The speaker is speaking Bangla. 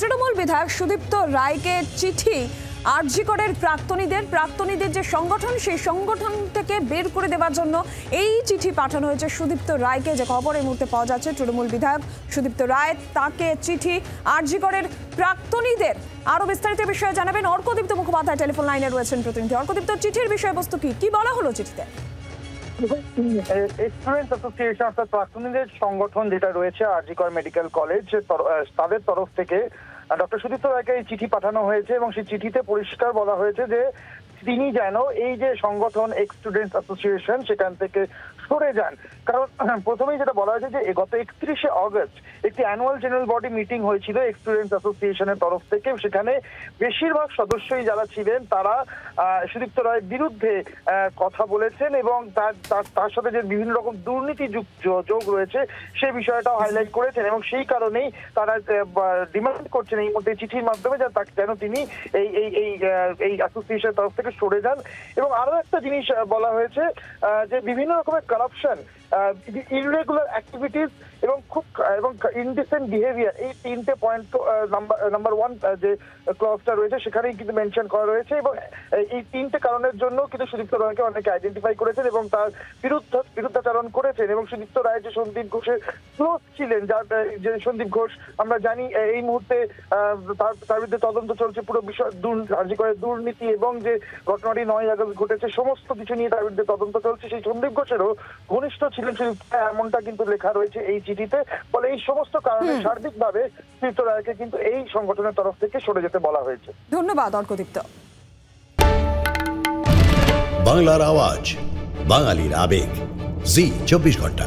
তৃণমূল বিধায়ক সুদীপ্ত রায়কে চিঠি আরজিকরের প্রাক্তনীদের যে সংগঠন সেই সংগঠন থেকে বের করে দেওয়ার জন্য এই চিঠি পাঠানো হয়েছে সুদীপ্ত রায়কে। যে খবর এই মুহূর্তে পাওয়া যাচ্ছে, তৃণমূল বিধায়ক সুদীপ্ত রায় তাকে চিঠি আরজিকরের প্রাক্তনীদের। আরো বিস্তারিত বিষয়ে জানাবেন অর্কদীপ্ত মুখোপাধ্যায়, টেলিফোন লাইনে রয়েছেন প্রতিনিধি। অর্কদীপ্ত, চিঠির বিষয়বস্তু কি বলা হলো চিঠিতে? স্টুডেন্টস অ্যাসোসিয়েশন অর্থাৎ প্রাক্তনীদের সংগঠন যেটা রয়েছে আরজিকর মেডিকেল কলেজ, তাদের তরফ থেকে ডক্টর সুদীপ্ত রায়কে এই চিঠি পাঠানো হয়েছে এবং সেই চিঠিতে পরিষ্কার বলা হয়েছে যে তিনি যেন এই যে সংগঠন স্টুডেন্টস অ্যাসোসিয়েশন সেখান থেকে সরে যান। কারণ প্রথমেই যেটা বলা হয়েছে যে গত 31শে অগস্ট একটি অ্যানুয়াল জেনারেল বডি মিটিং হয়েছিল স্টুডেন্টস অ্যাসোসিয়েশনের তরফ থেকে। সেখানে বেশিরভাগ সদস্যই যারা ছিলেন তারা সুদীপ্ত রায়ের বিরুদ্ধে কথা বলেছেন এবং তার সাথে যে বিভিন্ন রকম দুর্নীতি যোগ রয়েছে সেই বিষয়টাও হাইলাইট করেছেন এবং সেই কারণেই তারা ডিমান্ড করছেন এই মধ্যে চিঠির মাধ্যমে যেন তিনি এই অ্যাসোসিয়েশনের তরফ থেকে সরে যান। এবং আরো একটা জিনিস বলা হয়েছে যে বিভিন্ন রকমের কারাপশন, ইররেগুলার অ্যাক্টিভিটিস এবং ইনডিসেন্ট বিহেভিয়ার, এই তিনটে পয়েন্ট নাম্বার 1 যে ক্লজটা রয়েছে সেখানেই কিন্তু মেনশন করা রয়েছে এবং এই তিনটে কারণের জন্য কিন্তু সুদীপ্ত রায়কে অনেকে আইডেন্টিফাই করেছেন এবং তার বিরুদ্ধাচরণ করেছেন। এবং সুদীপ্ত রায় যে সন্দীপ ঘোষের ক্লোজ ছিলেন, যে সন্দীপ ঘোষ আমরা জানি এই মুহূর্তে তার বিরুদ্ধে তদন্ত চলছে, পুরো বিষয় আরজিকরের দুর্নীতি এবং যে ঘটনাটি 9 আগস্ট ঘটেছে সমস্ত কিছু নিয়ে তার বিরুদ্ধে তদন্ত চলছে। সেই সন্দীপ ঘোষেরও ঘনিষ্ঠ ছিলেন এমনটা কিন্তু লেখা রয়েছে এই চিঠিতে। ফলে এই সমস্ত কারণে সার্বিকভাবে সুদীপ্ত রায়কে কিন্তু এই সংগঠনের তরফ থেকে সরে যেতে বলা হয়েছে। ধন্যবাদ অর্কদীপ্ত। বাংলার আওয়াজ, বাঙালির আবেগ, জি 24 ঘন্টা।